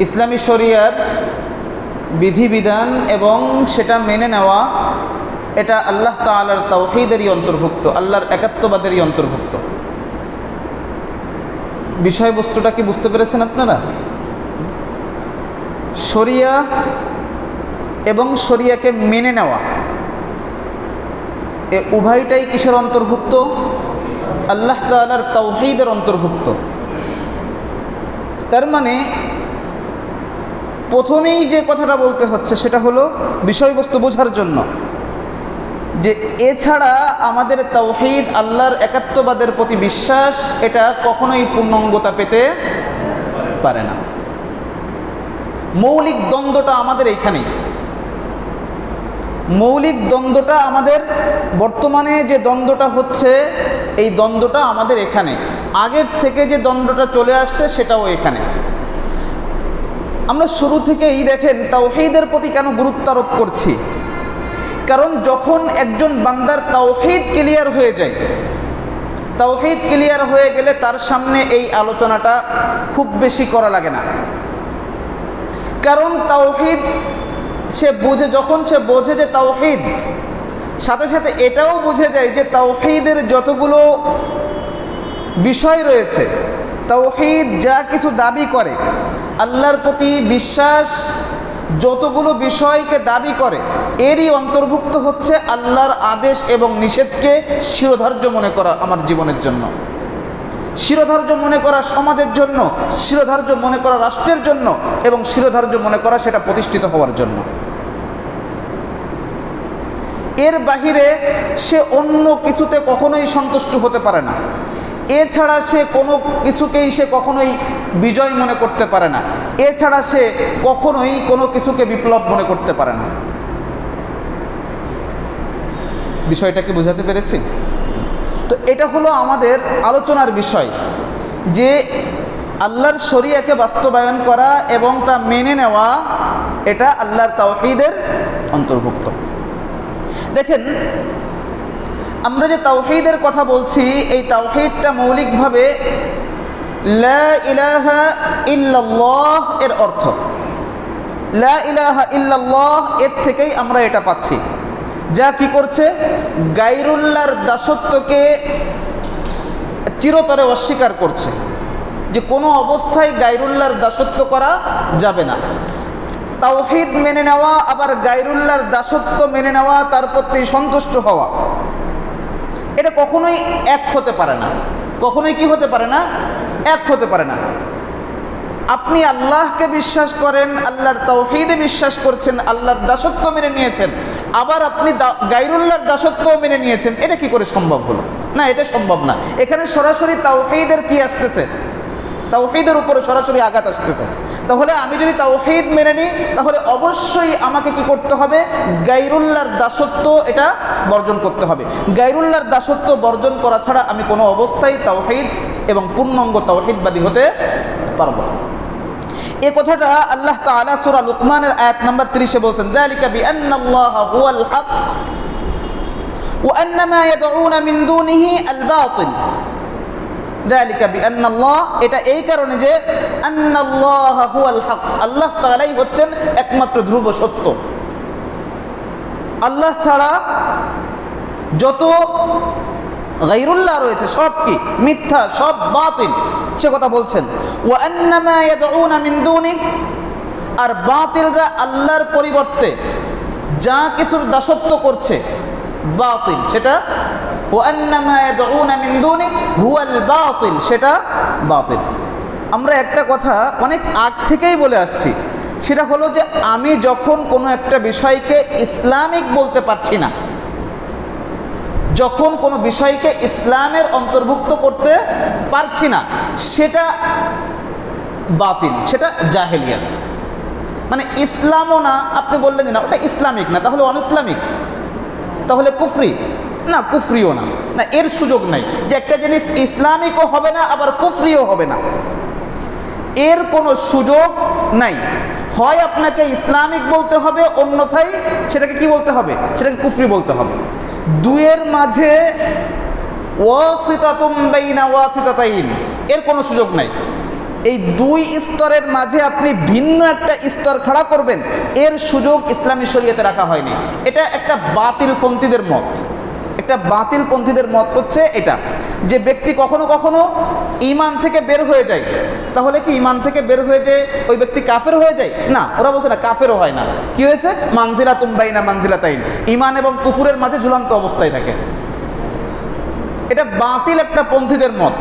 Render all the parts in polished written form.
ইসলামী শরিয়ার বিধিবিধান এবং সেটা মেনে নেওয়া, এটা আল্লাহ তাআলার তাওহীদেরই অন্তর্ভুক্ত, আল্লাহর একাত্মবাদেরই অন্তর্ভুক্ত। বিষয়বস্তুটা কি বুঝতে পেরেছেন আপনারা? শরিয়া এবং শরিয়াকে মেনে নেওয়া, এ উভয়টাই কিসের অন্তর্ভুক্ত? আল্লাহ তাআলার তাওহীদের অন্তর্ভুক্ত। তার মানে প্রথমেই যে কথাটা বলতে হচ্ছে সেটা হলো বিষয়বস্তু বোঝার জন্য, যে এছাড়া আমাদের তাওহীদ, আল্লাহর একাত্মবাদের প্রতি বিশ্বাস, এটা কখনোই পূর্ণাঙ্গতা পেতে পারে না। মৌলিক দ্বন্দ্বটা আমাদের এইখানেই। মৌলিক দ্বন্দ্বটা আমাদের বর্তমানে যে দ্বন্দ্বটা হচ্ছে, এই দ্বন্দ্বটা আমাদের এখানে। আগের থেকে যে দ্বন্দ্বটা চলে আসছে সেটাও এখানে। আমরা শুরু থেকেই দেখেন তাওহীদের প্রতি কেন গুরুত্ব আরোপ করছি, কারণ যখন একজন বান্দার তাওহীদ ক্লিয়ার হয়ে যায়, তাওহীদ ক্লিয়ার হয়ে গেলে তার সামনে এই আলোচনাটা খুব বেশি করা লাগে না। কারণ তাওহীদ সে বুঝে, যখন সে বোঝে যে তাওহীদ, সাথে সাথে এটাও বুঝে যায় যে তাওহীদের যতগুলো বিষয় রয়েছে, তাওহীদ যা কিছু দাবি করে, আল্লাহর প্রতি বিশ্বাস যতগুলো বিষয়কে দাবি করে, এরই অন্তর্ভুক্ত হচ্ছে আল্লাহর আদেশ এবং নিষেধকে শিরোধার্য মনে করা আমার জীবনের জন্য, শিরোধার্য মনে করা সমাজের জন্য, শিরোধার্য মনে করা রাষ্ট্রের জন্য, এবং শিরোধার্য মনে করা সেটা প্রতিষ্ঠিত হওয়ার জন্য। এর বাহিরে সে অন্য কিছুতে কখনোই সন্তুষ্ট হতে পারে না। এছাড়া সে কোনো কিছুকেই সে কখনোই বিজয় মনে করতে পারে না। এছাড়া সে কখনোই কোনো কিছুকে বিপ্লব মনে করতে পারে না। বিষয়টা কি বোঝাতে পেরেছি? তো এটা হলো আমাদের আলোচনার বিষয়, যে আল্লাহর শরিয়াকে বাস্তবায়ন করা এবং তা মেনে নেওয়া, এটা আল্লাহর তাওহীদের অন্তর্ভুক্ত। দেখেন, আমরা যে তাওহীদের কথা বলছি, এই তাওহীদটা মৌলিকভাবে লা ইলাহা ইল্লাল্লাহ এর অর্থ। লা ইলাহা ইল্লাল্লাহ এর থেকেই আমরা এটা পাচ্ছি, যা কি করছে? গায়রুল্লাহর দাসত্বকে চিরতরে অস্বীকার করছে, যে কোনো অবস্থায় গায়রুল্লাহর দাসত্ব করা যাবে না। তাওহীদ মেনে নেওয়া, আবার গায়রুল্লাহর দাসত্ব মেনে নেওয়া, তার প্রতি সন্তুষ্ট হওয়া, এটা কখনোই এক হতে পারে না। কখনোই কি হতে পারে না? এক হতে পারে না। আপনি আল্লাহকে বিশ্বাস করেন, আল্লাহর তাওহীদে বিশ্বাস করছেন, আল্লাহর দাসত্ব মেনে নিয়েছেন, আবার আপনি গায়রুল্লাহর দাসত্বও মেনে নিয়েছেন, এটা কি করে সম্ভব হলো? না, এটা সম্ভব না। এখানে সরাসরি তাওহীদের কি আসতেছে? তাওহীদের উপরে সরাসরি আঘাত আসতেছে। তাহলে আমি যদি তাওহীদ মেনে নিই, তাহলে অবশ্যই আমাকে কি করতে হবে? গায়রুল্লাহর দাসত্ব এটা বর্জন করতে হবে। গায়রুল্লাহর দাসত্ব বর্জন করা ছাড়া আমি কোনো অবস্থায় তাওহীদ এবং পূর্ণাঙ্গ তাওহীদবাদী হতে পারবো না। এই কথাটা আল্লাহ তাআলা সূরা লুকমানের আয়াত নাম্বার 30 এ বলেছেন, যালিকা বিআন্নাল্লাহা হুয়াল হক ওয়া আন্না মা ইয়াদউনা মিন দুনিহি আল বাতিল। যালিকা বিআন্নাল্লাহ, এটা এই কারণে যে আন্নাল্লাহা হুয়াল হক, আল্লাহ তাআলাই হচ্ছেন একমাত্র ধ্রুব সত্য। আল্লাহ ছাড়া যত গায়রুল্লাহ রয়েছে সব কি? মিথ্যা, সব বাতিল, সে কথা বলছেন। ওয়া আন্না মা ইয়াদউনা মিন দুনি, আর বাতিলরা আল্লাহর পরিবর্তে যা কিছুর দাসত্ব করছে বাতিল, সেটা ওয়া আন্না মা ইয়াদউনা মিন দুনি হুয়াল বাতিল, সেটা বাতিল। আমরা একটা কথা অনেক আগ থেকেই বলে আসছি, সেটা হলো যে আমি যখন কোনো একটা বিষয়কে ইসলামিক বলতে পারছি না, যখন কোনো বিষয়কে ইসলামের অন্তর্ভুক্ত করতে পারছি না, সেটা বাতিল, সেটা জাহেলিয়াত। মানে ইসলামও না, আপনি বললেন না ওটা ইসলামিক না, তাহলে অনইসলামিক, তাহলে কুফরি না, কুফরিও না, না, এর সুযোগ নাই যে একটা জিনিস ইসলামিকও হবে না আবার কুফরিও হবে না, এর কোনো সুযোগ নাই। হয় আপনাকে ইসলামিক বলতে হবে, অন্যথায় সেটাকে কি বলতে হবে? সেটাকে কুফরি বলতে হবে। দুয়ের মাঝে ওয়াসিতাতুম বাইনা ওয়াসিতাতাইন, এর কোনো সুযোগ নাই। এই দুই স্তরের মাঝে আপনি ভিন্ন একটা স্তর খাড়া করবেন, এর সুযোগ ইসলামী শরীয়তে রাখা হয়নি। এটা একটা বাতিলপন্থীদের মত। একটা বাতিলপন্থীদের মত হচ্ছে এটা, যে ব্যক্তি কখনো কখনো ঈমান থেকে বের হয়ে যায়। তাহলে কি ঈমান থেকে বের হয়ে যায় ওই ব্যক্তি কাফের হয়ে যায়? না, ওরা বলছে না, কাফেরও হয় না। কি হয়েছে? মানজিলাতুম বাইনা মানজিলাতাইন, ঈমান এবং কুফুরের মাঝে ঝুলন্ত অবস্থায় থাকে। এটা বাতিল একটা পন্থীদের মত।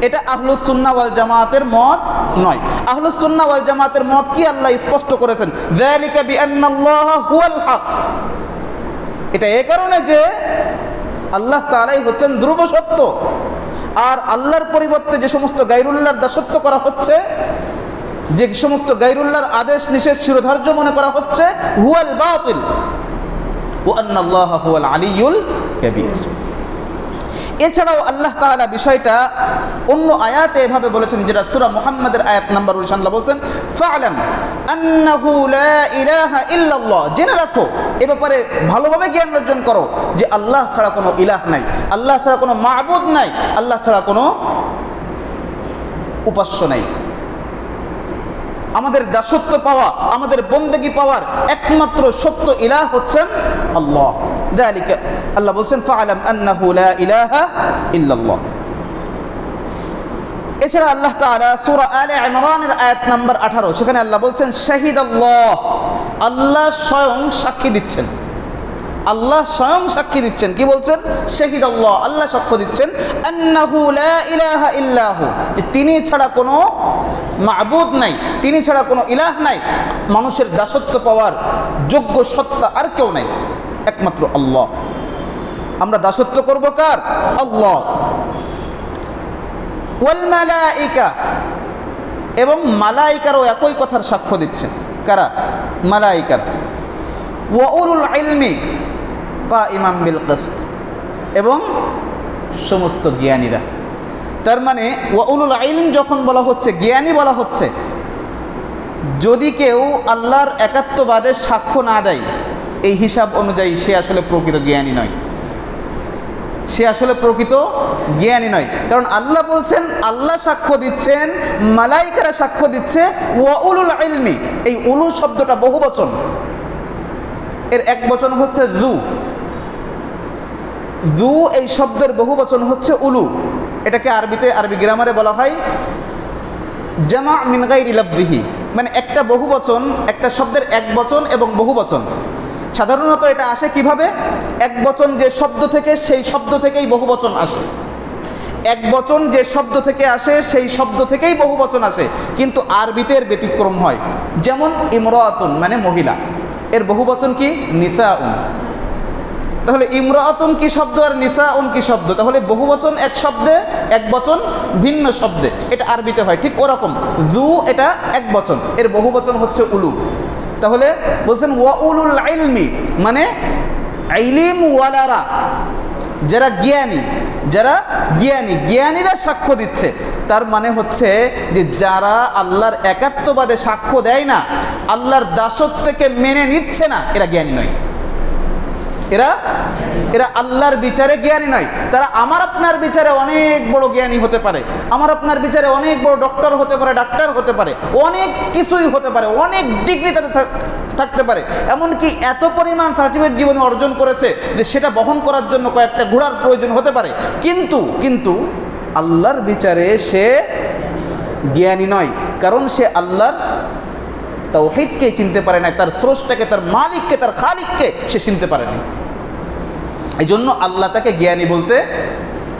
এটা আহলুস সুন্নাহ ওয়াল জামাতের মত নয়। আহলুস সুন্নাহ ওয়াল জামাতের মত কি? আল্লাহ স্পষ্ট করেছেন, যালিকা বিআন্নাল্লাহা হুয়াল হক। এটা এই কারণে যে আল্লাহ তাআলাই হচ্ছেন ধ্রুব সত্য, আর আল্লাহর পরিবর্তে যে সমস্ত গায়রুল্লাহর দাসত্ব করা হচ্ছে, যে সমস্ত গায়রুল্লাহর আদেশ নিষেধ শিরোধার্য মনে করা হচ্ছে, হুয়াল বাতিল ওয়া আন্নাল্লাহা হুয়াল আলিয়্যুল কাবীর। এছাড়াও আল্লাহ তাআলা বিষয়টা অন্য আয়াতে এভাবে বলেছেন, যেটা সূরা মুহাম্মাদের আয়াত নাম্বার 19 আল্লাহ বলেছেন, ফা'লাম আন্নাহু লা ইলাহা ইল্লাল্লাহ, জেনে রাখো, এ ব্যাপারে ভালোভাবে জ্ঞান অর্জন করো যে আল্লাহ ছাড়া কোনো ইলাহ নাই, আল্লাহ ছাড়া কোনো মাবুদ নাই, আল্লাহ ছাড়া কোনো উপাস্য নাই। আমাদের দাসত্ব পাওয়া, আমাদের বন্দেগী পাওয়ার একমাত্র সত্য ইলাহ হচ্ছেন আল্লাহ। যালিকা, আল্লাহ বলছেন, ফা'লাম আন্নাহু লা ইলাহা ইল্লাল্লাহ। এছাড়া আল্লাহ তাআলা সূরা আলে ইমরানের আয়াত নাম্বার 18, সেখানে আল্লাহ বলছেন, শাহিদাল্লাহ, আল্লাহ স্বয়ং সাক্ষী দিচ্ছেন। আল্লাহ স্বয়ং সাক্ষী দিচ্ছেন। কি বলছেন? শাহিদাল্লাহ, আল্লাহ সাক্ষ্য দিচ্ছেন, আন্নাহু লা ইলাহা ইল্লাহু, তিনি ছাড়া কোনো মাবুদ নাই, তিনি ছাড়া কোনো ইলাহ নাই, মানুষের দাসত্ব পাওয়ার যোগ্য সত্তা আর কেউ নাই, একমাত্র আল্লাহ। আমরা দাসত্ব করব কার? আল্লাহ। ওয়াল মালাইকা, এবং মালাইকারও একই কথার সাক্ষ্য দিচ্ছেন। কারা? মালাইকার। ওয়া উলুল ইলমি কাইমান বিল কিসত, এবং সমস্ত জ্ঞানীরা। তার মানে ওয়া উলুল ইলম যখন বলা হচ্ছে, জ্ঞানী বলা হচ্ছে, যদি কেউ আল্লাহর একাত্মবাদের সাক্ষ্য না দেয়, এই হিসাব অনুযায়ী সে আসলে প্রকৃত জ্ঞানী নয়, সে আসলে প্রকৃত জ্ঞানী নয়। কারণ আল্লাহ বলছেন, আল্লাহ সাক্ষ্য দিচ্ছেন, মালাইকারা সাক্ষ্য দিচ্ছে, ওয়া উলুল ইলমি, এই উলু শব্দটা বহুবচন, এর এক বচন হচ্ছে যু। যু এই শব্দের বহুবচন হচ্ছে উলু। এটাকে আরবিতে, আরবি গ্রামারে বলা হয় জামা মিন গায়রি লাফজিহি, মানে একটা বহুবচন, একটা শব্দের এক বচন এবং বহুবচন। সাধারণত এটা আসে কিভাবে? এক বচন যে শব্দ থেকে, সেই শব্দ থেকেই বহুবচন আসে। এক বচন যে শব্দ থেকে আসে, সেই শব্দ থেকেই বহুবচন আসে। কিন্তু আরবিতে এর ব্যতিক্রম হয়। যেমন ইমরাতুন মানে মহিলা, এর বহুবচন কি? নিসাউন। তাহলে ইমরাতুন কি শব্দ আর নিসাউন কি শব্দ? তাহলে বহুবচন এক শব্দে, এক বচন ভিন্ন শব্দে, এটা আরবিতে হয়। ঠিক ওরকম যু এটা এক বচন, এর বহুবচন হচ্ছে উলু। তাহলে বলছেন ওয়া উলুল ইলমি, মানে ইলম ওয়ালারা, যারা জ্ঞানী, যারা জ্ঞানী, জ্ঞানীরা সাক্ষ্য দিচ্ছে। তার মানে হচ্ছে যে যারা আল্লাহর একাত্মবাদে সাক্ষ্য দেয় না, আল্লাহর দাসত্বকে মেনে নিচ্ছে না, এরা জ্ঞানী নয়। এরা এরা আল্লাহর বিচারে জ্ঞানী নয়। তারা আমার আপনার বিচারে অনেক বড় জ্ঞানী হতে পারে, আমার আপনার বিচারে অনেক বড় ডক্টর হতে পারে, ডাক্তার হতে পারে, অনেক কিছুই হতে পারে, অনেক ডিগ্রি তাদের থাকতে পারে, এমনকি এত পরিমাণ সার্টিফিকেট জীবনে অর্জন করেছে যে সেটা বহন করার জন্য কয়েকটা ঘোড়ার প্রয়োজন হতে পারে। কিন্তু আল্লাহর বিচারে সে জ্ঞানী নয়, কারণ সে আল্লাহর তাওহীদকে চিনতে পারে না, তার স্রষ্টাকে, তার মালিককে, তার খালিককে সে চিনতে পারেনি। এই জন্য আল্লাহ তাকে জ্ঞানী বলতে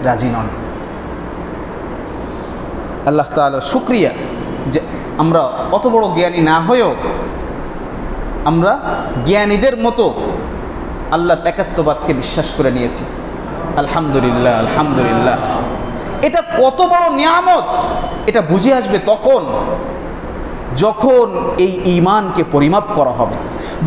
রাজি নন। আল্লাহ তাআলার শুকরিয়া যে আমরা অত বড় জ্ঞানী না হয়েও আমরা জ্ঞানীদের মতো আল্লাহর একাত্মবাদকে বিশ্বাস করে নিয়েছি। আলহামদুলিল্লাহ, আলহামদুলিল্লাহ। এটা কত বড় নিয়ামত, এটা বুঝে আসবে তখন যখন এই ঈমানকে পরিমাপ করা হবে,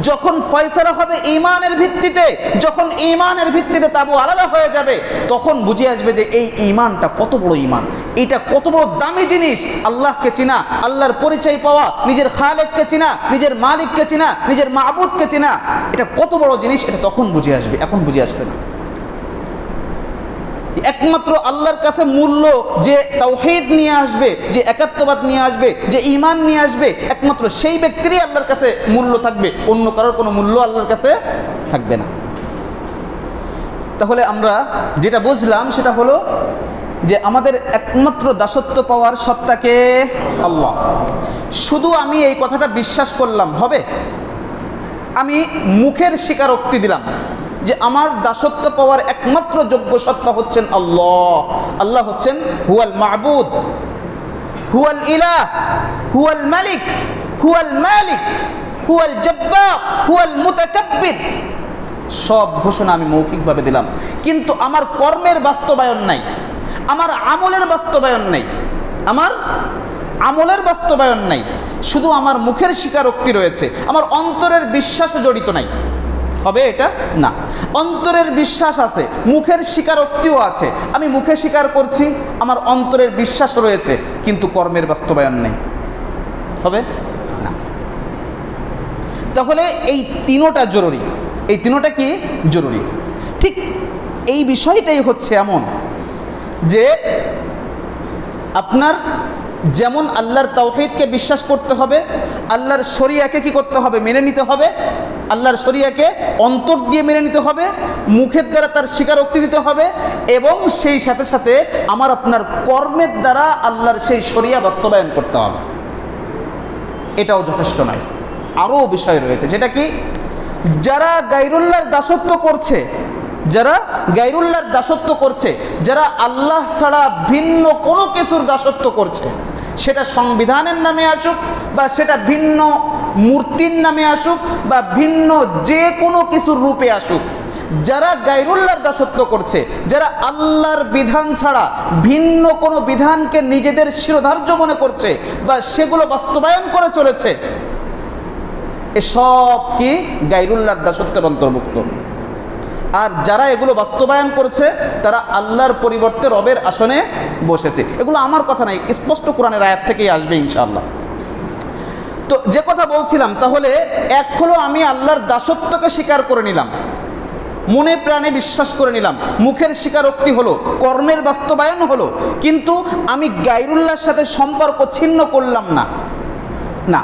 যখন ফয়সালা হবে ঈমানের ভিত্তিতে, যখন ঈমানের ভিত্তিতে তাবু আলাদা হয়ে যাবে, তখন বুঝে আসবে যে এই ঈমানটা কত বড় ঈমান, এটা কত বড় দামি জিনিস। আল্লাহকে চিনা, আল্লাহর পরিচয় পাওয়া, নিজের খালেককে চিনা, নিজের মালিককে চিনা, নিজের মাবুদকে চিনা, এটা কত বড় জিনিস, এটা তখন বুঝে আসবে, এখন বুঝে আসছে না। একমাত্র আল্লাহর কাছে মূল্য যে তাওহীদ নিয়ে আসবে, যে একাত্মবাদ নিয়ে আসবে, যে ঈমান নিয়ে আসবে, একমাত্র সেই ব্যক্তিরই আল্লাহর কাছে মূল্য থাকবে, অন্য কারোর কোনো মূল্য আল্লাহর কাছে থাকবে না। তাহলে আমরা যেটা বুঝলাম সেটা হলো যে আমাদের একমাত্র দাসত্ব পাওয়ার সত্তাকে আল্লাহ। শুধু আমি এই কথাটা বিশ্বাস করলাম হবে? আমি মুখের স্বীকারোক্তি দিলাম যে আমার দাসত্ব পাওয়ার একমাত্র যোগ্য সত্তা হচ্ছেন আল্লাহ। আল্লাহ হচ্ছেন হুয়াল মাবুদ, হুয়াল ইলাহ, হুয়াল মালিক, হুয়াল মালিক, হুয়াল জব্বার, হুয়াল মুতাকাব্বির। সব ঘোষণা আমি মৌখিকভাবে দিলাম, কিন্তু আমার কর্মের বাস্তবায়ন নাই, আমার আমলের বাস্তবায়ন নাই, আমার আমলের বাস্তবায়ন নাই। শুধু আমার মুখের স্বীকারোক্তি রয়েছে, আমার অন্তরের বিশ্বাসও জড়িত নাই। হবে এটা? না। অন্তরের বিশ্বাস আছে, মুখের স্বীকারোক্তিও আছে। আমি মুখে স্বীকার করছি, আমার অন্তরের বিশ্বাস রয়েছে, কিন্তু কর্মের বাস্তবায়ন নেই। হবে না। তাহলে এই তিনোটা জরুরি। এই তিনোটা কি জরুরি? ঠিক এই বিষয়টাই হচ্ছে এমন যে আপনার যেমন আল্লাহর তাওহীদকে বিশ্বাস করতে হবে, আল্লাহর শরিয়াকে কি করতে হবে? মেনে নিতে হবে। আল্লাহর শরিয়াকে অন্তর দিয়ে মেনে নিতে হবে, মুখের দ্বারা তার স্বীকারোক্তি দিতে হবে, এবং সেই সাথে সাথে আমার আপনার কর্মের দ্বারা আল্লাহর সেই শরিয়া বাস্তবায়ন করতে হবে। এটাও যথেষ্ট নয়, আরও বিষয় রয়েছে। সেটা কি? যারা গায়রুল্লাহর দাসত্ব করছে, যারা গায়রুল্লাহর দাসত্ব করছে, যারা আল্লাহ ছাড়া ভিন্ন কোনো কিছুর দাসত্ব করছে, সেটা সংবিধানের নামে আসুক বা সেটা ভিন্ন মূর্তির নামে আসুক বা ভিন্ন যে কোনো কিছুর রূপে আসুক, যারা গায়রুল্লাহর দাসত্ব করছে, যারা আল্লাহর বিধান ছাড়া ভিন্ন কোনো বিধানকে নিজেদের শিরোধার্য মনে করছে বা সেগুলো বাস্তবায়ন করে চলেছে, এসব কি গায়রুল্লাহর দাসত্বের অন্তর্ভুক্ত। আর যারা এগুলো বাস্তবায়ন করছে তারা আল্লাহর পরিবর্তে রবের আসনে বসেছে। এগুলো আমার কথা নাই, স্পষ্ট কোরআনের আয়াত থেকেই আসবে ইনশাআল্লাহ। তো যে কথা বলছিলাম, তাহলে এক হলো আমি আল্লাহর দাসত্বকে স্বীকার করে নিলাম, মনে প্রাণে বিশ্বাস করে নিলাম, মুখের স্বীকারোক্তি হলো, কর্মের বাস্তবায়ন হলো, কিন্তু আমি গায়রুল্লাহর সাথে সম্পর্ক ছিন্ন করলাম না। না,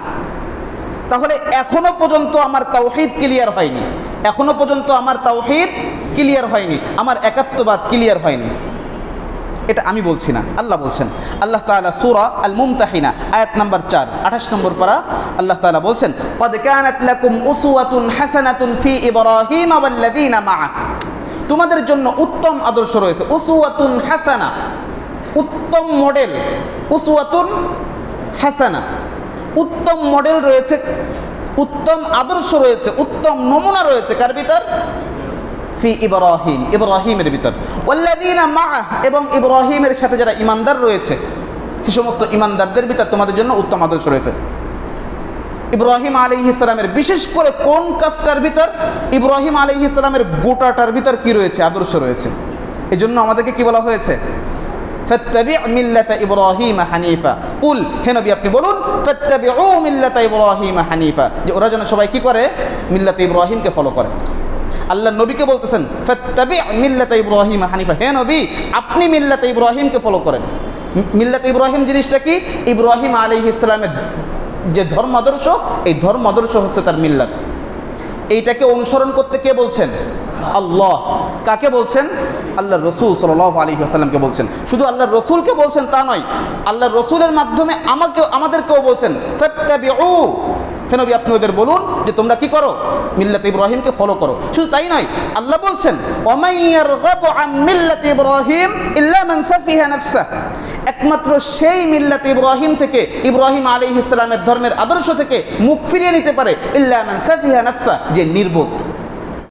তাহলে এখনো পর্যন্ত আমার তাওহীদ ক্লিয়ার হয়নি, এখনো পর্যন্ত আমার তাওহীদ ক্লিয়ার হয়নি, আমার একাত্মবাদ ক্লিয়ার হয়নি। এটা আমি বলছি না, আল্লাহ বলছেন। আল্লাহ তাআলা সূরা আল মুমতাহিনা আয়াত নাম্বার 4 28 নম্বর পারা আল্লাহ তাআলা বলছেন, ক্বাদ কানাত লাকুম উসওয়াতুন হাসানাতুন ফি ইব্রাহিম ওয়াল্লাযীনা মা'আ। তোমাদের জন্য উত্তম আদর্শ রয়েছে। উসওয়াতুন হাসানা, উত্তম মডেল। উসওয়াতুন হাসানা, উত্তম মডেল রয়েছে, উত্তম আদর্শ রয়েছে, উত্তম নমুনা রয়েছে। কার ভিতর? ফি ইব্রাহিম, ইব্রাহিমের ভিতর। ওয়াল্লাযীনা মা'আ, এবং ইব্রাহিমের সাথে যারা ঈমানদার রয়েছে, সে সমস্ত ঈমানদারদের ভিতর তোমাদের জন্য উত্তম আদর্শ রয়েছে। ইব্রাহিম আলাইহিস সালামের বিশেষ করে কোন কাজটার ভিতর? ইব্রাহিম আলাইহিস সালামের গোটাটার ভিতর কি রয়েছে? আদর্শ রয়েছে। এজন্য আমাদেরকে কি বলা হয়েছে? ফাত্তাবি' মিল্লাতা ইব্রাহিম হানিফা। কুল, হে নবী আপনি বলুন, ফাত্তাবি'উ মিল্লাতা ইব্রাহিম হানিফা, যে ওরা যেন সবাই কি করে? মিল্লাতে ইব্রাহিমকে ফলো করে। আল্লাহ নবীকে বলতেছেন ফাত্তাবি' মিল্লাতা ইব্রাহিম হানিফা, হে নবী আপনি মিল্লাতে ইব্রাহিমকে ফলো করেন। মিল্লাতে ইব্রাহিম জিনিসটা কি? ইব্রাহিম আলাইহিস সালামের যে ধর্ম আদর্শ, এই ধর্ম আদর্শ হচ্ছে তার মিল্লাত। এইটাকে অনুসরণ করতে কে বলছেন? আল্লাহ। কাকে বলছেন? আল্লাহর রসুল সাল্লাল্লাহু আলাইহি ওয়াসাল্লামকে বলছেন। শুধু আল্লাহর রসুলকে বলছেন তা নয়, আল্লাহর রসুলের মাধ্যমে আমাদেরকেও বলছেন ফাত্তাবিউ, হে নবী আপনি ওদের বলুন যে তোমরা কি করো? মিল্লাতে ইব্রাহিমকে ফলো করো। শুধু তাই নয়, আল্লাহ বলছেন ওয়ামান ইয়ারগাবু আন মিল্লাতি ইব্রাহিম ইল্লা মান সাফিহা নাফসাহ, একমাত্র সেই মিল্লাতে ইব্রাহিম থেকে, ইব্রাহিম আলাইহিস সালামের ধর্মের আদর্শ থেকে মুখ ফিরিয়ে নিতে পারে ইল্লা মান সাফিহা নাফসাহ, যে নির্বোধ।